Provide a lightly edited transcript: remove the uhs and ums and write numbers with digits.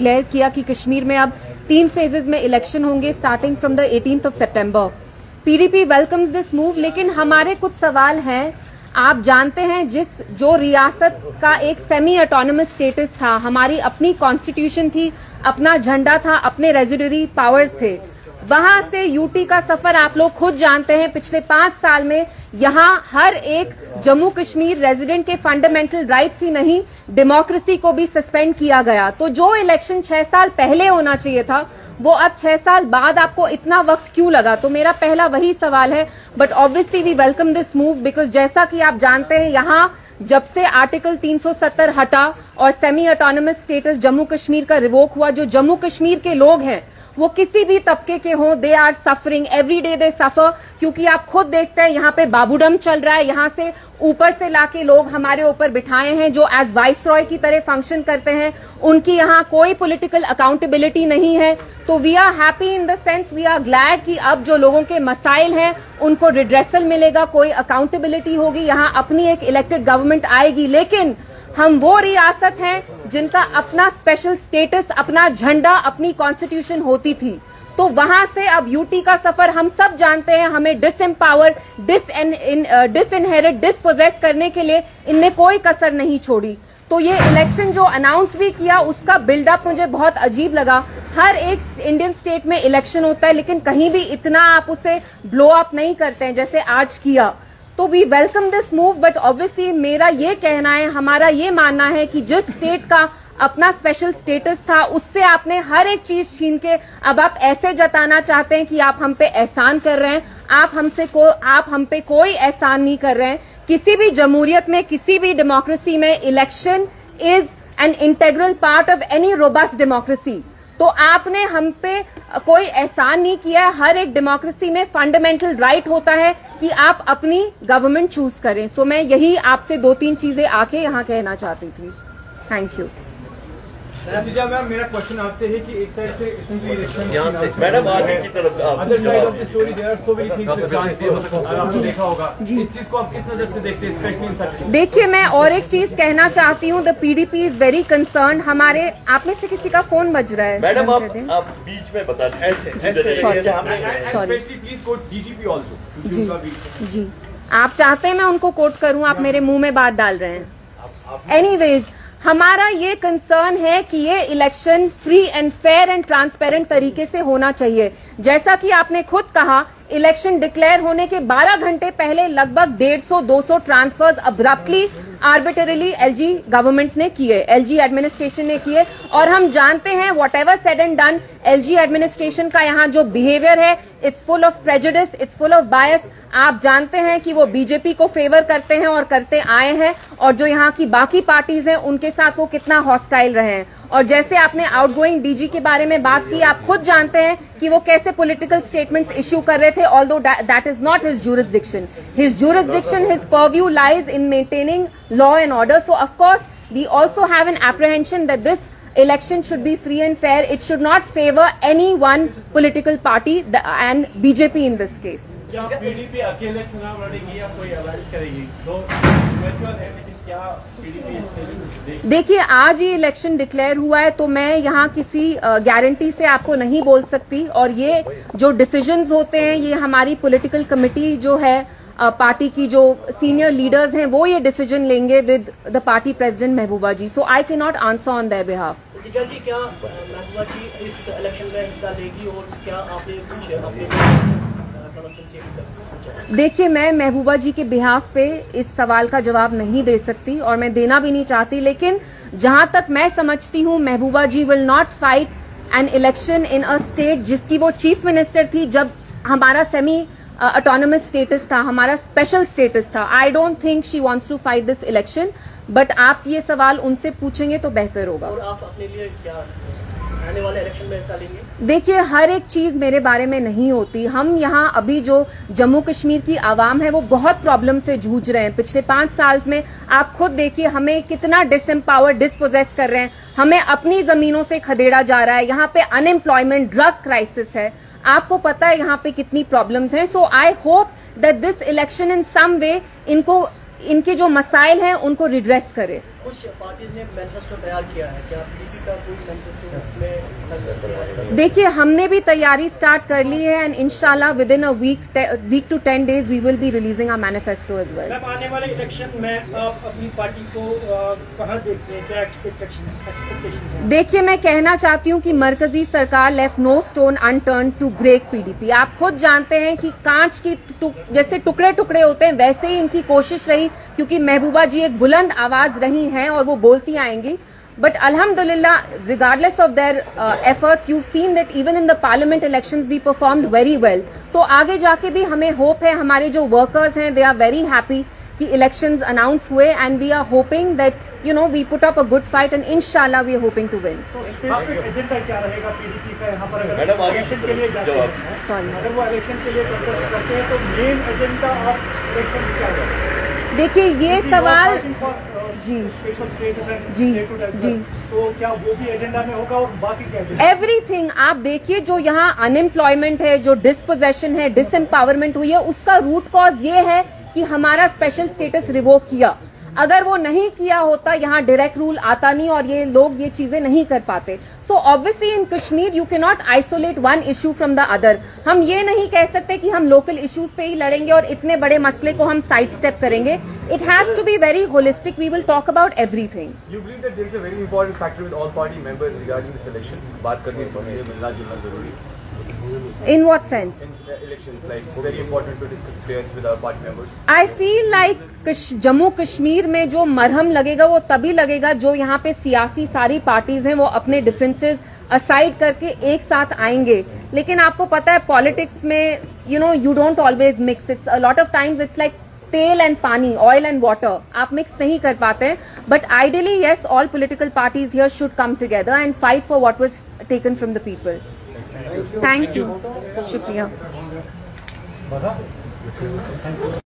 Declare किया कि कश्मीर में अब 3 फेजेस में इलेक्शन होंगे starting from the 18th of September। PDP welcomes this move, लेकिन हमारे कुछ सवाल हैं। आप जानते हैं जो रियासत का एक सेमी ऑटोनमस स्टेटस था, हमारी अपनी कॉन्स्टिट्यूशन थी, अपना झंडा था, अपने रेजिडरी पावर्स थे, वहां से यूटी का सफर आप लोग खुद जानते हैं। पिछले 5 साल में यहां हर एक जम्मू कश्मीर रेजिडेंट के फंडामेंटल राइट्स ही नहीं, डेमोक्रेसी को भी सस्पेंड किया गया। तो जो इलेक्शन 6 साल पहले होना चाहिए था, वो अब 6 साल बाद आपको इतना वक्त क्यों लगा? तो मेरा पहला वही सवाल है। But obviously we welcome this move because जैसा कि आप जानते हैं, यहां जब से आर्टिकल 370 हटा और semi autonomous status Jammu Kashmir का रिवोक हुआ, जो जम्मू कश्मीर के लोग हैं वो किसी भी तबके के हों, they are suffering every day, they suffer. क्योंकि आप खुद देखते हैं यहाँ पे बाबूडम चल रहा है, यहाँ से ऊपर से लाके लोग हमारे ऊपर बिठाए हैं जो एज वाइसरॉय की तरह फंक्शन करते हैं, उनकी यहाँ कोई पॉलिटिकल अकाउंटेबिलिटी नहीं है। तो we are happy in the sense, we are glad कि अब जो लोगों के मसाइल हैं उनको रिड्रेसल मिलेगा, कोई अकाउंटेबिलिटी होगी, यहाँ अपनी एक इलेक्टेड गवर्नमेंट आएगी। लेकिन हम वो रियासत हैं जिनका अपना स्पेशल स्टेटस, अपना झंडा, अपनी कॉन्स्टिट्यूशन होती थी। तो वहां से अब यूटी का सफर हम सब जानते हैं, हमें डिसएम्पावर, डिसइनहेरिट, डिसपोजेस करने के लिए इनने कोई कसर नहीं छोड़ी। तो ये इलेक्शन जो अनाउंस भी किया उसका बिल्डअप मुझे बहुत अजीब लगा। हर एक इंडियन स्टेट में इलेक्शन होता है, लेकिन कहीं भी इतना आप उसे ब्लो अप नहीं करते हैं जैसे आज किया। तो we welcome this move, but obviously मेरा ये कहना है, हमारा ये मानना है कि जिस स्टेट का अपना स्पेशल स्टेटस था उससे आपने हर एक चीज छीन के अब आप ऐसे जताना चाहते हैं कि आप हम पे एहसान कर रहे हैं। आप हम पे कोई एहसान नहीं कर रहे हैं। किसी भी जमहूरियत में, किसी भी डेमोक्रेसी में election is an integral part of any robust democracy. तो आपने हम पे कोई एहसान नहीं किया है। हर एक डेमोक्रेसी में फंडामेंटल राइट होता है कि आप अपनी गवर्नमेंट चूज करें। सो मैं यही आपसे 2-3 चीजें आके यहाँ कहना चाहती थी। Thank you. मैम, मेरा क्वेश्चन आपसे है कि एक साइड से असेंबली इलेक्शन, मैडम आगे की तरफ other side of the story there are so many things to transfer. आपने देखा होगा, इस चीज को आप किस नजर से देखते हैं, स्पेशली इन सच? देखिए, मैं और एक चीज कहना चाहती हूँ, the PDP is very concern. हमारे आप में से किसी का फोन बज रहा है मैडम, आप बीच में बता दें ऐसे। Sorry, please quote DGP also. जी, आप चाहते हैं मैं उनको कोट करूं? आप मेरे मुंह में बात डाल रहे हैं। एनीवेज, हमारा ये कंसर्न है कि ये election free and fair and transparent तरीके से होना चाहिए। जैसा कि आपने खुद कहा, इलेक्शन डिक्लेयर होने के 12 घंटे पहले लगभग 150-200 ट्रांसफर्स अब्रप्टली, आर्बिटरली एलजी गवर्नमेंट ने किए, एलजी एडमिनिस्ट्रेशन ने किए। और हम जानते हैं what ever said and done, LG administration का यहाँ जो बिहेवियर है, it's full of prejudice, it's full of बायस। आप जानते हैं कि वो बीजेपी को फेवर करते हैं और करते आए हैं, और जो यहाँ की बाकी पार्टीज हैं उनके साथ वो कितना हॉस्टाइल रहे हैं। और जैसे आपने आउटगोइंग डीजी के बारे में बात की, आप खुद जानते हैं कि वो कैसे पॉलिटिकल स्टेटमेंट्स इश्यू कर रहे थे, although that is not his jurisdiction. His jurisdiction, his purview lies in maintaining law and order. So of course we also have an apprehension that this election should be free and fair. It should not favor any one political party and BJP in this case. क्या PDP अकेले चुनाव लड़ेगी या कोई alliance करेगी? तो virtual है, लेकिन क्या पीडीपी? देखिए, आज ये इलेक्शन डिक्लेयर हुआ है, तो मैं यहाँ किसी गारंटी से आपको नहीं बोल सकती। और ये जो डिसीजंस होते हैं, ये हमारी पॉलिटिकल कमेटी जो है, पार्टी की जो सीनियर लीडर्स हैं, वो ये डिसीजन लेंगे with the party president Mehbooba ji. So I can not answer on their behalf. जी, क्या महबूबा जी इस इलेक्शन में हिस्सा लेगी और क्या आपने कुछ अपने? देखिए, मैं महबूबा जी के बिहाफ पे इस सवाल का जवाब नहीं दे सकती और मैं देना भी नहीं चाहती। लेकिन जहां तक मैं समझती हूं, Mehbooba ji will not fight an election in a state जिसकी वो चीफ मिनिस्टर थी जब हमारा सेमी ऑटोनमस स्टेटस था, हमारा स्पेशल स्टेटस था। I don't think she wants to fight this election, but आप ये सवाल उनसे पूछेंगे तो बेहतर होगा। और आप अपने लिए क्या आने वाले इलेक्शन में हिस्सा लेंगे? देखिए, हर एक चीज मेरे बारे में नहीं होती। हम यहाँ अभी जो जम्मू कश्मीर की आवाम है वो बहुत प्रॉब्लम से जूझ रहे हैं। पिछले 5 साल में आप खुद देखिए हमें कितना डिसएम्पावर, डिसपोजेस कर रहे हैं, हमें अपनी जमीनों से खदेड़ा जा रहा है। यहाँ पे अनएम्प्लॉयमेंट, ड्रग क्राइसिस है, आपको पता है यहाँ पे कितनी प्रॉब्लम्स हैं। So I hope that this election in some way इनके जो मसाइल हैं उनको रिड्रेस करे। कुछ पार्टीज ने मैनिफेस्टो तैयार किया है, क्या पीडीपी का कोई मैनिफेस्टो इसमें? देखिए, हमने भी तैयारी स्टार्ट कर ली है एंड इंशाल्लाह within a week to 10 days we will be releasing our manifesto as well. Ma'am, आने वाले इलेक्शन में आप अपनी पार्टी को कहां देखते हैं, क्या एक्सपेक्टेशंस हैं? देखिए, मैं कहना चाहती हूँ कि मरकजी सरकार left no stone unturned to break PDP. आप खुद जानते हैं कि कांच की जैसे टुकड़े टुकड़े होते हैं वैसे ही इनकी कोशिश रही, क्योंकि महबूबा जी एक बुलंद आवाज रही हैं और वो बोलती आएंगी। बट अल्हम्दुलिल्लाह, regardless of their efforts, you seen that even in the parliament elections we performed very well. तो आगे जाके भी हमें होप है, हमारे जो वर्कर्स हैं दे आर वेरी हैप्पी कि इलेक्शंस अनाउंस हुए and we are hoping that we put up a good fight and इंशाल्लाह we are hoping to win. तो स्पेसिफिक एजेंडा क्या रहेगा पीडीपी का यहाँ पर, अगर मैडम, आगे इलेक्शन के लिए जाते हैं, सॉरी, अगर वो इलेक्शन के लिए कंटेस्ट करते हैं तो मेन एजेंडा ऑफ इलेक्शंस क्या होगा? देखिए, ये सवाल जी स्पेशल स्टेटस एंड जी, स्टेटहुड जी। तो क्या वो भी एजेंडा में होगा और बाकी क्या? एवरीथिंग। आप देखिए, जो यहाँ अनएम्प्लॉयमेंट है, जो डिस्पोजेशन है, डिसएम्पावरमेंट हुई है, उसका रूट कॉज ये है कि हमारा स्पेशल स्टेटस रिवोक किया। अगर वो नहीं किया होता, यहाँ डायरेक्ट रूल आता नहीं और ये लोग ये चीजें नहीं कर पाते। So obviously in Kashmir you can not isolate one issue from the other. हम ये नहीं कह सकते कि हम लोकल इश्यूज पे ही लड़ेंगे और इतने बड़े मसले को हम साइड स्टेप करेंगे। It has to be very holistic. We will talk about everything. You believe that there is a very important factor with all party members regarding this election? बात करनी है, मिलना जुलना जरूरी है। In what sense? In elections, like very important to discuss affairs with our party members. I feel like Jammu Kashmir में जो मरहम लगेगा वो तभी लगेगा जो यहाँ पे सियासी सारी पार्टीज हैं वो अपने डिफरेंसेस असाइड करके एक साथ आएंगे। लेकिन आपको पता है पॉलिटिक्स में you don't always mix. It's a lot of times it's like तेल एंड पानी, ऑयल एंड वाटर, आप मिक्स नहीं कर पाते हैं। But ideally yes, all political parties here should come together and fight for what was taken from the people. Thank you, शुक्रिया।